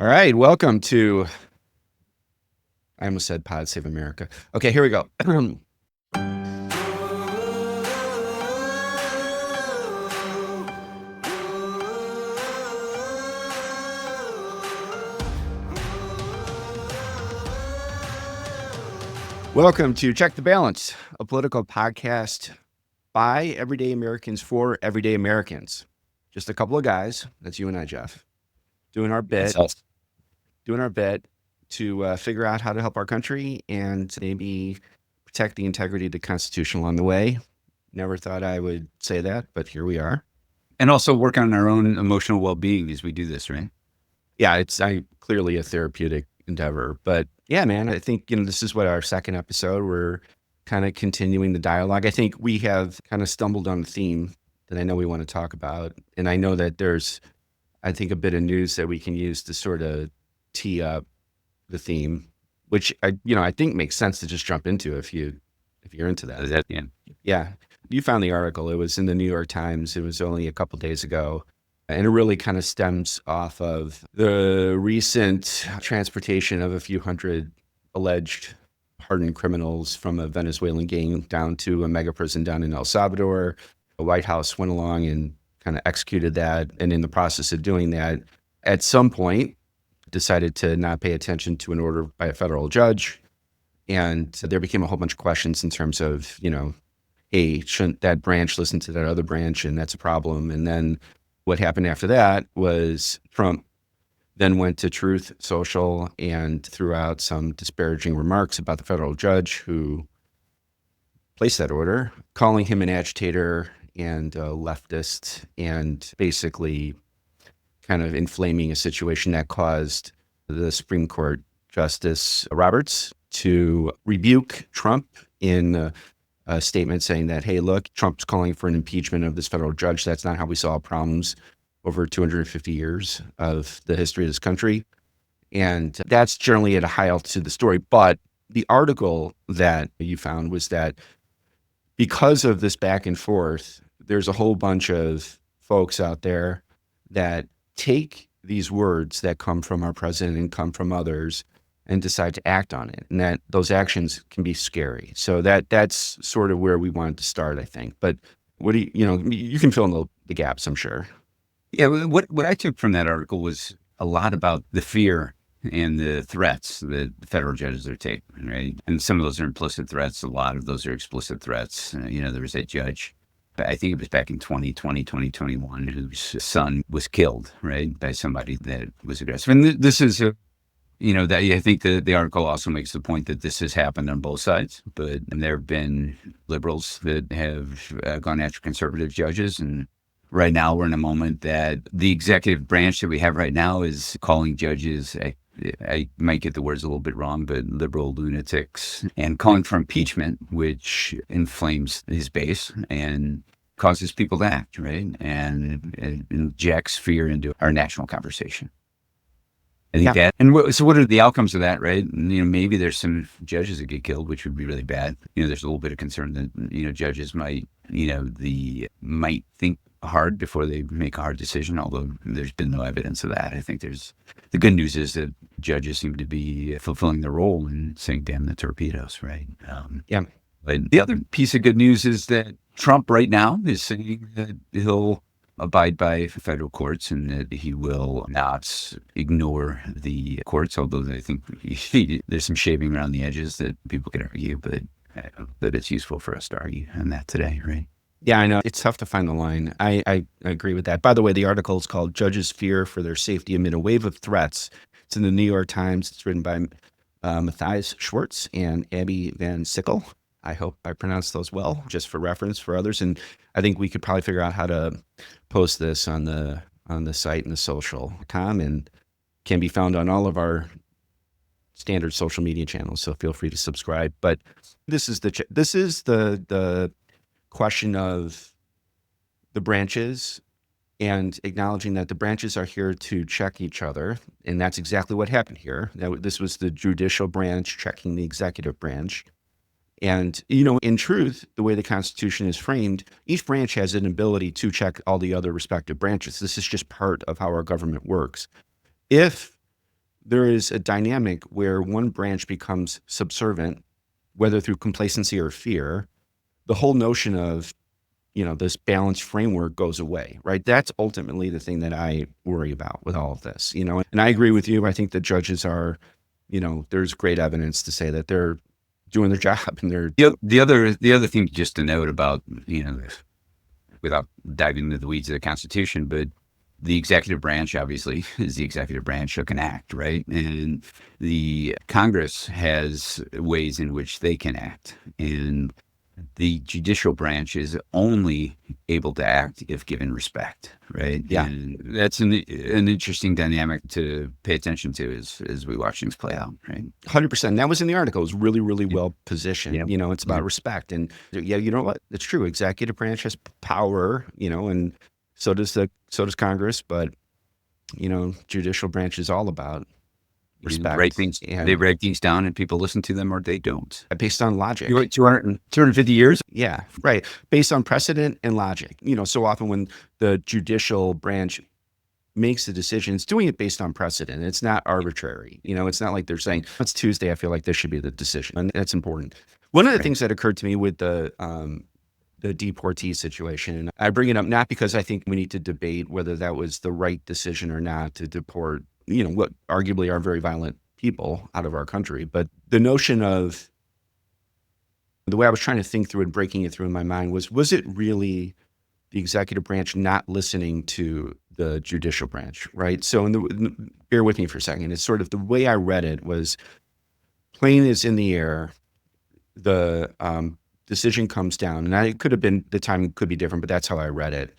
All right, welcome to, I almost said Pod Save America. Okay, here we go. Welcome to Check the Balance, a political podcast by everyday Americans for everyday Americans. Just a couple of guys, that's you and I, Jeff, doing our bit to figure out how to help our country and maybe protect the integrity of the Constitution along the way. Never thought I would say that, but here we are. And also work on our own emotional well-being as we do this, right? Yeah, it's clearly a therapeutic endeavor. But yeah, man, I think, this is our second episode. We're kind of continuing the dialogue. I think we have kind of stumbled on a theme that I know we want to talk about. And I know that there's, I think, a bit of news that we can use to sort of tee up the theme, which I think makes sense to just jump into if you're into that. Yeah. You found the article. It was in the New York Times. It was only a couple days ago. And it really kind of stems off of the recent transportation of a few hundred alleged hardened criminals from a Venezuelan gang down to a mega prison down in El Salvador. The White House went along and kind of executed that. And in the process of doing that, at some point, decided to not pay attention to an order by a federal judge. And there became a whole bunch of questions in terms of, hey, shouldn't that branch listen to that other branch? And that's a problem. And then what happened after that was Trump then went to Truth Social and threw out some disparaging remarks about the federal judge who placed that order, calling him an agitator and a leftist, and basically kind of inflaming a situation that caused the Supreme Court Justice Roberts to rebuke Trump in a statement saying that, hey, look, Trump's calling for an impeachment of this federal judge. That's not how we solve problems over 250 years of the history of this country. And that's generally at a high altitude of the story. But the article that you found was that because of this back and forth, there's a whole bunch of folks out there that take these words that come from our president and come from others and decide to act on it. And that those actions can be scary. So that's sort of where we wanted to start, I think. But what do you can fill in the gaps, I'm sure. Yeah, what I took from that article was a lot about the fear and the threats that the federal judges are taking, right? And some of those are implicit threats. A lot of those are explicit threats. There was a judge, I think it was back in 2021, whose son was killed, right, by somebody that was aggressive. And this is that I think the article also makes the point that this has happened on both sides, but there have been liberals that have gone after conservative judges. And right now we're in a moment that the executive branch that we have right now is calling judges, I might get the words a little bit wrong, but liberal lunatics, and calling for impeachment, which inflames his base and causes people to act, right? And it injects fear into our national conversation. I think that, and so what are the outcomes of that, right? Maybe there's some judges that get killed, which would be really bad. There's a little bit of concern that, judges might think hard before they make a hard decision, although there's been no evidence of that. I think the good news is that judges seem to be fulfilling their role and saying, damn the torpedoes, right? But the other piece of good news is that Trump right now is saying that he'll abide by federal courts and that he will not ignore the courts, although I think there's some shaving around the edges that people could argue, but I don't know that it's useful for us to argue on that today, right? Yeah, I know. It's tough to find the line. I agree with that. By the way, the article is called Judges Fear for Their Safety Amid a Wave of Threats. It's in the New York Times. It's written by Matthias Schwartz and Abby Van Sickle. I hope I pronounced those well, just for reference for others. And I think we could probably figure out how to post this on the site and the social.com, and can be found on all of our standard social media channels. So feel free to subscribe. But this is the question of the branches and acknowledging that the branches are here to check each other. And that's exactly what happened here. This was the judicial branch checking the executive branch. And, in truth, the way the Constitution is framed, each branch has an ability to check all the other respective branches. This is just part of how our government works. If there is a dynamic where one branch becomes subservient, whether through complacency or fear. The whole notion of, this balanced framework goes away, right? That's ultimately the thing that I worry about with all of this, and I agree with you. I think the judges are, there's great evidence to say that they're doing their job, and they're the other thing just to note about, without diving into the weeds of the Constitution, but the executive branch obviously is the executive branch that can act, right? And the Congress has ways in which they can act, and the judicial branch is only able to act if given respect, right? Yeah. And that's an interesting dynamic to pay attention to as we watch things play out, right? 100%. That was in the article. It was really, really well positioned. Yeah. It's about respect. And yeah, you know what? It's true. Executive branch has power, and so does Congress. But, judicial branch is all about respect. They write things down and people listen to them or they don't. Based on logic. 250 years? Yeah, right. Based on precedent and logic. So often when the judicial branch makes the decision, it's doing it based on precedent. It's not arbitrary. It's not like they're saying, it's Tuesday, I feel like this should be the decision. And that's important. One of the things that occurred to me with the deportee situation, and I bring it up not because I think we need to debate whether that was the right decision or not to deport, what arguably are very violent people out of our country, but the notion of the way I was trying to think through it, breaking it through in my mind was it really the executive branch not listening to the judicial branch, right? So bear with me for a second. It's sort of the way I read it was plane is in the air, the decision comes down, and it could have been, the timing could be different, but that's how I read it.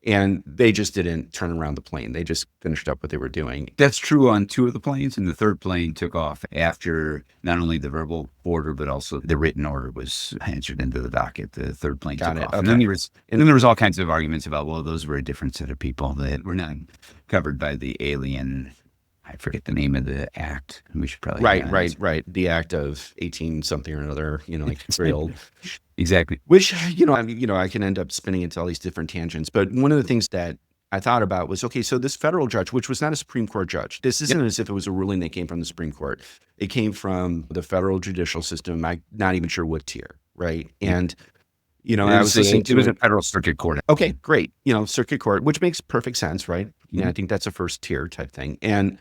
And they just didn't turn around the plane. They just finished up what they were doing. That's true on two of the planes, and the third plane took off after not only the verbal order, but also the written order was entered into the docket. The third plane took off. Okay. And then there was all kinds of arguments about, well, those were a different set of people that were not covered by the alien. I forget the name of the act. We should probably Right. The act of 18 something or another, like it's very old. Exactly. Which, I can end up spinning into all these different tangents. But one of the things that I thought about was, okay, so this federal judge, which was not a Supreme Court judge, this isn't as if it was a ruling that came from the Supreme Court. It came from the federal judicial system. I'm not even sure what tier, right? And, I was listening to it was a federal circuit court. Okay, great. Circuit court, which makes perfect sense, right? I think that's a first tier type thing. And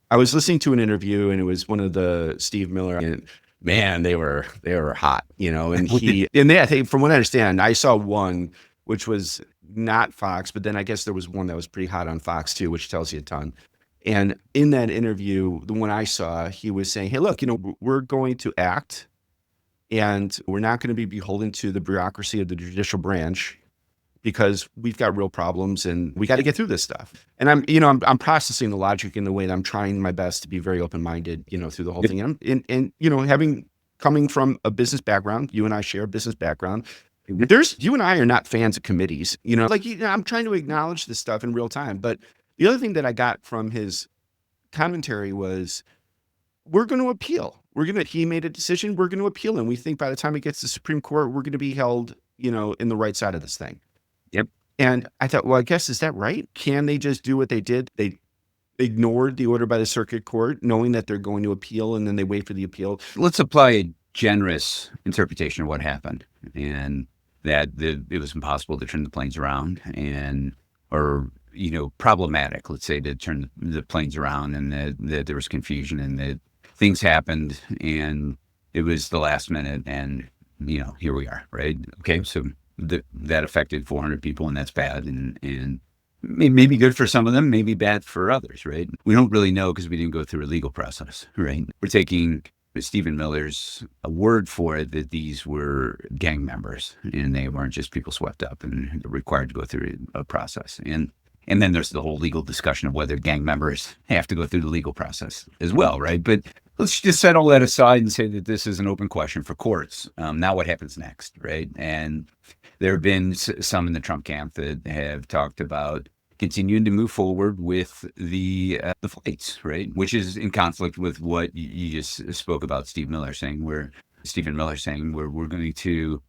I was listening to an interview, and it was one of the Steve Miller, and man, they were hot, and I think from what I understand, I saw one, which was not Fox, but then I guess there was one that was pretty hot on Fox too, which tells you a ton. And in that interview, the one I saw, he was saying, hey, look, we're going to act, and we're not going to be beholden to the bureaucracy of the judicial branch, because we've got real problems and we got to get through this stuff. And I'm processing the logic in the way that I'm trying my best to be very open-minded, through the whole thing. And coming from a business background, you and I share a business background. You and I are not fans of committees, I'm trying to acknowledge this stuff in real time. But the other thing that I got from his commentary was, we're going to appeal. He made a decision, we're going to appeal. And we think by the time it gets to the Supreme Court, we're going to be held, in the right side of this thing. Yep. And I thought, well, I guess, is that right? Can they just do what they did? They ignored the order by the circuit court, knowing that they're going to appeal, and then they wait for the appeal. Let's apply a generous interpretation of what happened, and that it was impossible to turn the planes around, or problematic, let's say, to turn the planes around, and that there was confusion, and that things happened, and it was the last minute, and here we are, right? Okay, so that affected 400 people, and that's bad, and maybe good for some of them, maybe bad for others, right? We don't really know because we didn't go through a legal process, right? We're taking Stephen Miller's word for it that these were gang members, and they weren't just people swept up and required to go through a process. And then there's the whole legal discussion of whether gang members have to go through the legal process as well, right? But let's just set all that aside and say that this is an open question for courts. Now what happens next, right? And there have been some in the Trump camp that have talked about continuing to move forward with the flights, right? Which is in conflict with what you just spoke about, Stephen Miller saying we're going to,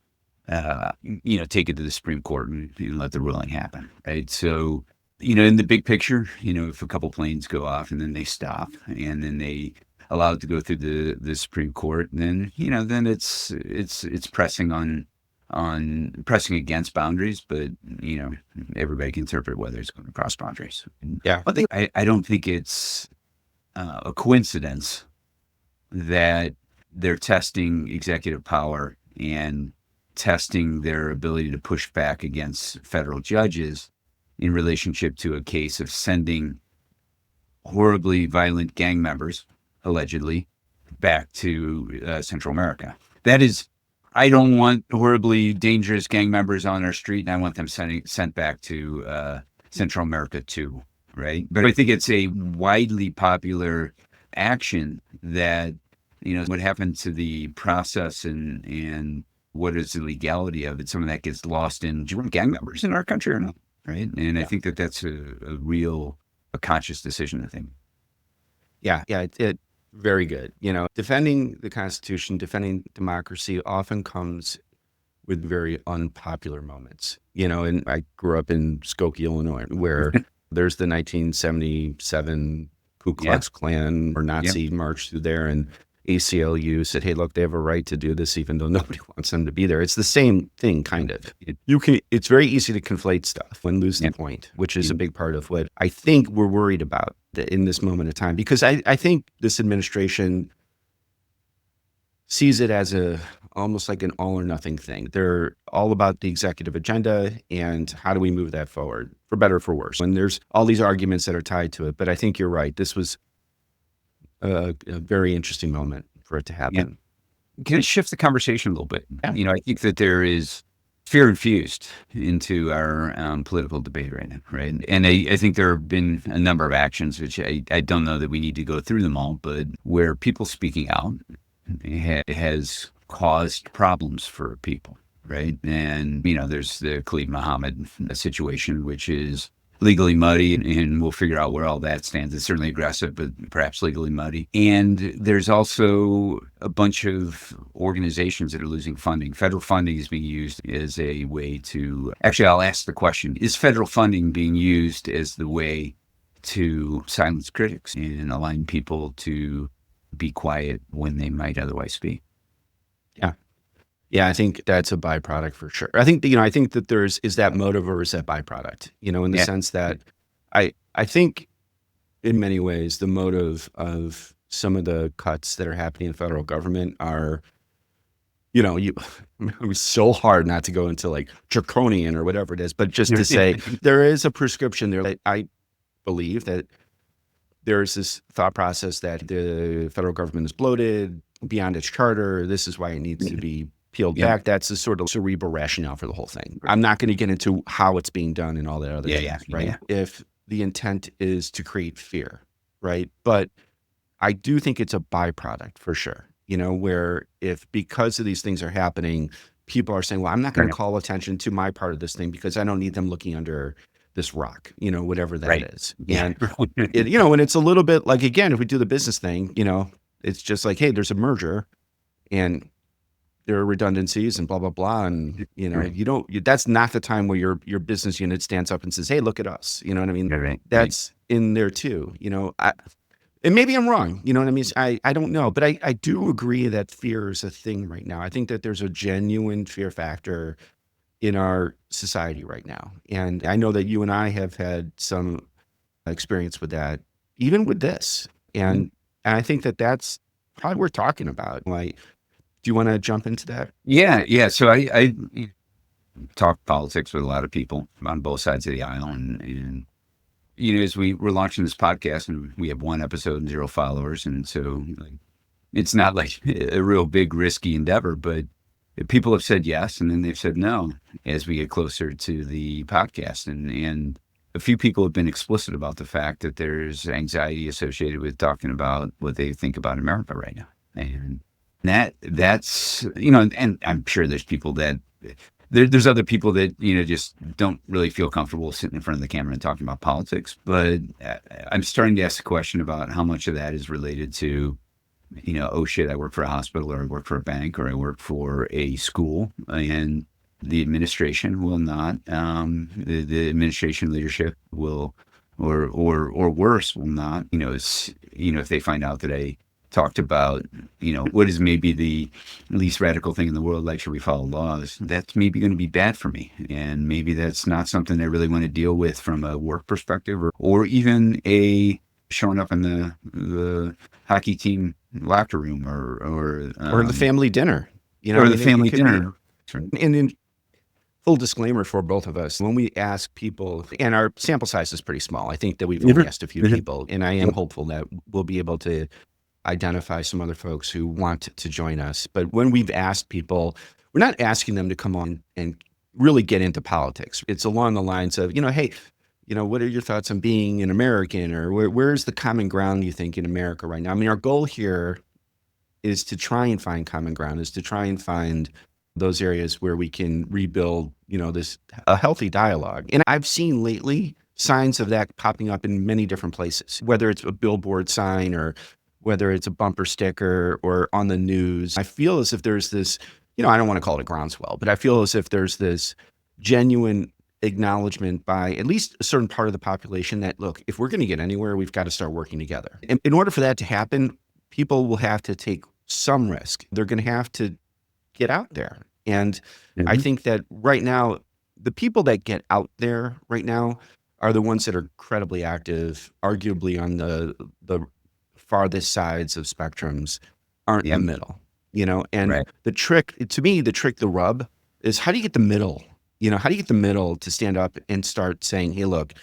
take it to the Supreme Court and let the ruling happen, right? So in the big picture, if a couple planes go off and then they stop and then they allow it to go through the Supreme Court, then, then it's pressing pressing against boundaries, but, everybody can interpret whether it's going to cross boundaries. Yeah. One thing, I don't think it's a coincidence that they're testing executive power and testing their ability to push back against federal judges in relationship to a case of sending horribly violent gang members, allegedly, back to Central America. That is, I don't want horribly dangerous gang members on our street, and I want them sent back to Central America too, right? But I think it's a widely popular action that, what happened to the process and what is the legality of it, some of that gets lost in, do you want gang members in our country or not? Right. And I think that that's a conscious decision, I think. Yeah. It very good. Defending the Constitution, defending democracy often comes with very unpopular moments. And I grew up in Skokie, Illinois, where there's the 1977 Ku Klux Klan or Nazi march through there, and ACLU said, hey, look, they have a right to do this even though nobody wants them to be there. It's the same thing, kind of. It's very easy to conflate stuff and lose the point, which is a big part of what I think we're worried about in this moment of time, because I think this administration sees it as almost like an all or nothing thing. They're all about the executive agenda and how do we move that forward, for better or for worse. And there's all these arguments that are tied to it. But I think you're right. This was a very interesting moment for it to happen. Yeah. Can I shift the conversation a little bit? Yeah. I think that there is fear infused into our political debate right now, right? And I think there have been a number of actions, which I don't know that we need to go through them all, but where people speaking out has caused problems for people, right? And, there's the Khalid Muhammad situation, which is legally muddy, and we'll figure out where all that stands. It's certainly aggressive, but perhaps legally muddy. And there's also a bunch of organizations that are losing funding. Federal funding is being used as a way to, actually, I'll ask the question, is federal funding being used as the way to silence critics and allowing people to be quiet when they might otherwise speak? Yeah, I think that's a byproduct for sure. I think that is that motive or is that byproduct? In the sense that I think in many ways the motive of some of the cuts that are happening in the federal government are, it was so hard not to go into like draconian or whatever it is, but just to say there is a prescription there. That I believe that there's this thought process that the federal government is bloated beyond its charter. This is why it needs to be peeled back. That's the sort of cerebral rationale for the whole thing. I'm not going to get into how it's being done and all that other things, right? Yeah. If the intent is to create fear, right? But I do think it's a byproduct for sure, where if because of these things are happening, people are saying, well, I'm not going to call attention to my part of this thing because I don't need them looking under this rock, whatever that is. And, and it's a little bit like, again, if we do the business thing, it's just like, hey, there's a merger and there are redundancies and blah, blah, blah. And, that's not the time where your business unit stands up and says, hey, look at us. You know what I mean? That's in there too, and maybe I'm wrong. You know what I mean? I don't know, but I do agree that fear is a thing right now. I think that there's a genuine fear factor in our society right now. And I know that you and I have had some experience with that, even with this. And I think that that's probably what we're talking about. Like, do you want to jump into that? Yeah. So I talk politics with a lot of people on both sides of the aisle. And as we're launching this podcast and we have one episode and 0 followers. And so it's not like a real big risky endeavor, but people have said yes, and then they've said no as we get closer to the podcast. And a few people have been explicit about the fact that there's anxiety associated with talking about what they think about America right now. And that's, and I'm sure there's people that, there's other people that, just don't really feel comfortable sitting in front of the camera and talking about politics. But I'm starting to ask the question about how much of that is related to, oh shit, I work for a hospital, or I work for a bank, or I work for a school. And The administration will not. The administration leadership will, or worse, will not. If they find out that I talked about, what is maybe the least radical thing in the world, like should we follow laws, that's maybe going to be bad for me. And maybe that's not something I really want to deal with from a work perspective, or even showing up in the hockey team locker room or the family dinner, or the family dinner. And in full disclaimer for both of us, when we ask people, and our sample size is pretty small, I think that we've only asked a few people, and I am hopeful that we'll be able to identify some other folks who want to join us. But when we've asked people, we're not asking them to come on and really get into politics. It's along the lines of, hey, what are your thoughts on being an American, or where's the common ground you think in America right now? I mean, our goal here is to try and find common ground, is to try and find those areas where we can rebuild, a healthy dialogue. And I've seen lately signs of that popping up in many different places, whether it's a billboard sign or whether it's a bumper sticker or on the news. I feel as if there's this, I don't want to call it a groundswell, but I feel as if there's this genuine acknowledgement by at least a certain part of the population that, look, if we're going to get anywhere, we've got to start working together. And in order for that to happen, people will have to take some risk. They're going to have to get out there. And I think that right now, the people that get out there right now are the ones that are incredibly active, arguably on the farthest sides of spectrums, aren't in the middle, and the trick, to me, the rub is, how do you get the middle? How do you get the middle to stand up and start saying, hey, look,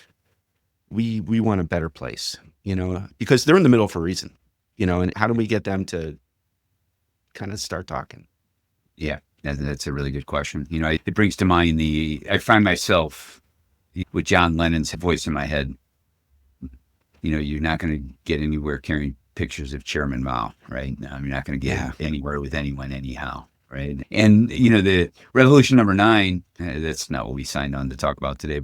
we want a better place, because they're in the middle for a reason, and how do we get them to kind of start talking? Yeah, that's a really good question. It brings to mind I find myself with John Lennon's voice in my head. You're not going to get anywhere carrying pictures of Chairman Mao, right? You're not going to get anywhere with anyone anyhow, right? And, the Revolution Number 9, that's not what we signed on to talk about today,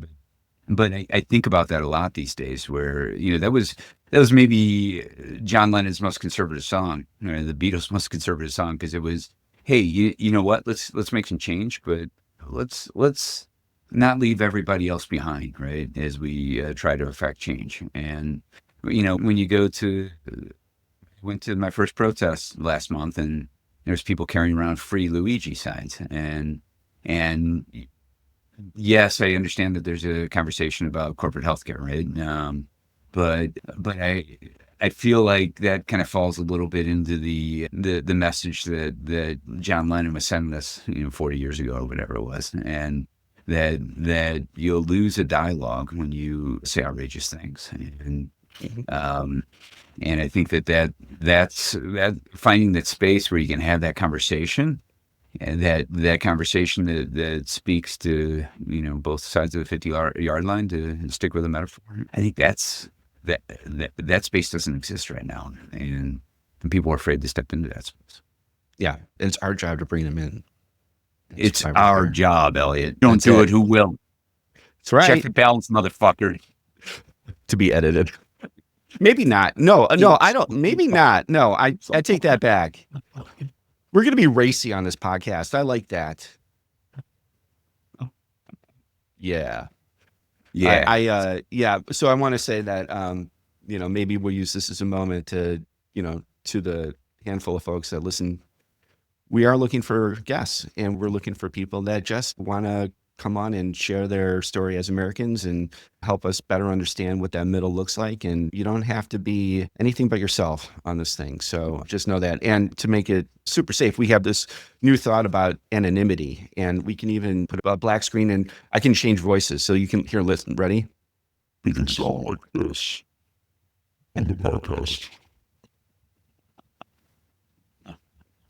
but I think about that a lot these days, where, that was maybe John Lennon's most conservative song, the Beatles' most conservative song, because it was, hey, you know what? Let's make some change, but let's not leave everybody else behind, right? As we try to affect change. And when you went to my first protest last month, and there's people carrying around free Luigi signs, and yes, I understand that there's a conversation about corporate healthcare, right? But I feel like that kind of falls a little bit into the message that John Lennon was sending us, 40 years ago or whatever it was, and that you'll lose a dialogue when you say outrageous things, and I think that's finding that space where you can have that conversation, and that conversation that speaks to both sides of the 50-yard line, to stick with a metaphor. I think that space doesn't exist right now, and people are afraid to step into that space. Yeah, it's our job to bring them in. It's our job, Elliott. Don't do it. Who will? That's right. Check your balance, motherfucker. To be edited. Maybe not. No, I don't. Maybe not. No, I take that back. We're going to be racy on this podcast. I like that. Yeah. Yeah. Yeah. So I want to say that, maybe we'll use this as a moment to, to the handful of folks that listen, we are looking for guests, and we're looking for people that just want to come on and share their story as Americans and help us better understand what that middle looks like. And you don't have to be anything but yourself on this thing. So just know that. And to make it super safe, we have this new thought about anonymity, and we can even put a black screen, and I can change voices. So you can listen. Ready? We can sound like this on the podcast.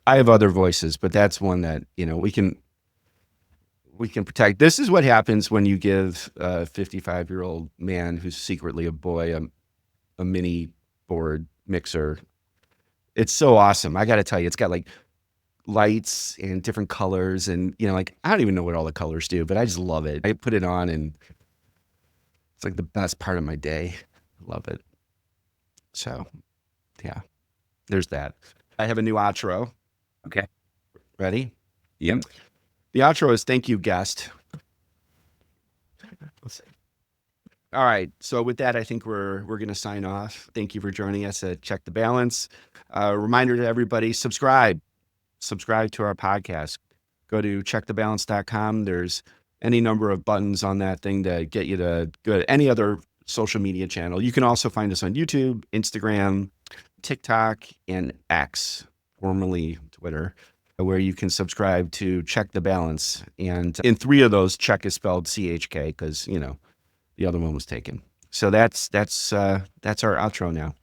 I have other voices, but that's one that, we can protect. This is what happens when you give a 55-year-old man who's secretly a boy a mini board mixer. It's so awesome. I got to tell you, it's got like lights and different colors, and I don't even know what all the colors do, but I just love it. I put it on, and it's like the best part of my day. Love it. So, yeah, there's that. I have a new outro. Okay. Ready? Yep. The outro is thank you, guest. Let's see. All right. So with that, I think we're going to sign off. Thank you for joining us at Check the Balance. Reminder to everybody, subscribe to our podcast. Go to checkthebalance.com. There's any number of buttons on that thing to get you to go to any other social media channel. You can also find us on YouTube, Instagram, TikTok, and X, formerly Twitter, where you can subscribe to Check the Balance. And in 3 of those, check is spelled CHK because, the other one was taken. So that's our outro now.